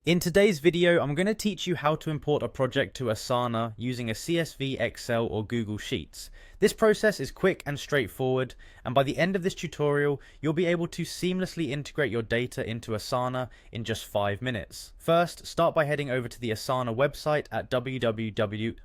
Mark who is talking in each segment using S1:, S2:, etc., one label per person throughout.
S1: In today's video, I'm going to teach you how to import a project to Asana using a CSV, Excel, or Google Sheets. This process is quick and straightforward, and by the end of this tutorial, you'll be able to seamlessly integrate your data into Asana in just 5 minutes. First, start by heading over to the Asana website at www.asana.com.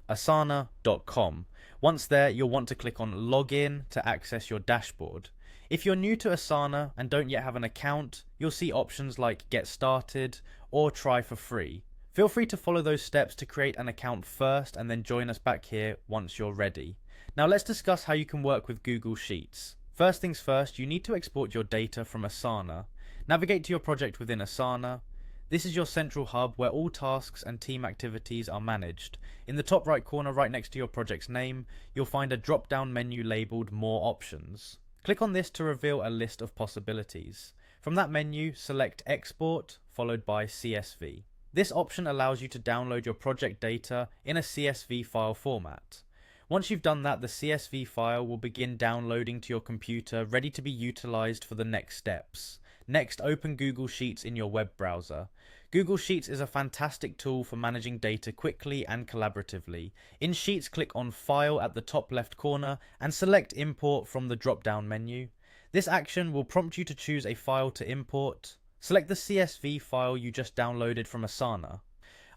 S1: Once there, you'll want to click on Login to access your dashboard. If you're new to Asana and don't yet have an account, you'll see options like Get Started or Try for Free. Feel free to follow those steps to create an account first and then join us back here once you're ready. Now let's discuss how you can work with Google Sheets. First things first, you need to export your data from Asana. Navigate to your project within Asana. This is your central hub where all tasks and team activities are managed. In the top right corner, right next to your project's name, you'll find a drop-down menu labeled More Options. Click on this to reveal a list of possibilities. From that menu, select Export, followed by CSV. This option allows you to download your project data in a CSV file format. Once you've done that, the CSV file will begin downloading to your computer, ready to be utilized for the next steps. Next, open Google Sheets in your web browser. Google Sheets is a fantastic tool for managing data quickly and collaboratively. In Sheets, click on File at the top left corner and select Import from the drop-down menu. This action will prompt you to choose a file to import. Select the CSV file you just downloaded from Asana.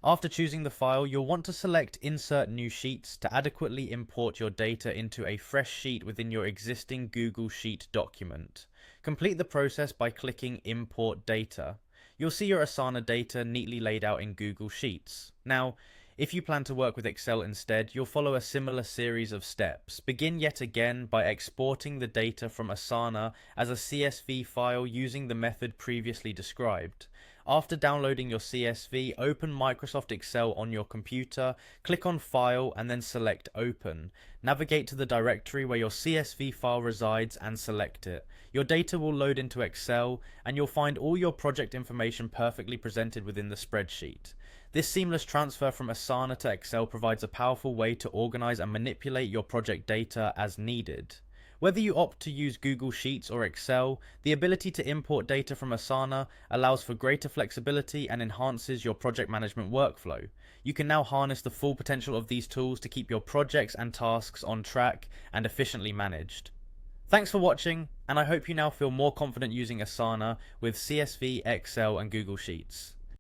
S1: After choosing the file, you'll want to select Insert New Sheets to adequately import your data into a fresh sheet within your existing Google Sheet document. Complete the process by clicking Import Data. You'll see your Asana data neatly laid out in Google Sheets. Now, if you plan to work with Excel instead, you'll follow a similar series of steps. Begin yet again by exporting the data from Asana as a CSV file using the method previously described. After downloading your CSV, open Microsoft Excel on your computer, click on File and then select Open. Navigate to the directory where your CSV file resides and select it. Your data will load into Excel and you'll find all your project information perfectly presented within the spreadsheet. This seamless transfer from Asana to Excel provides a powerful way to organize and manipulate your project data as needed. Whether you opt to use Google Sheets or Excel, the ability to import data from Asana allows for greater flexibility and enhances your project management workflow. You can now harness the full potential of these tools to keep your projects and tasks on track and efficiently managed. Thanks for watching, and I hope you now feel more confident using Asana with CSV, Excel, and Google Sheets.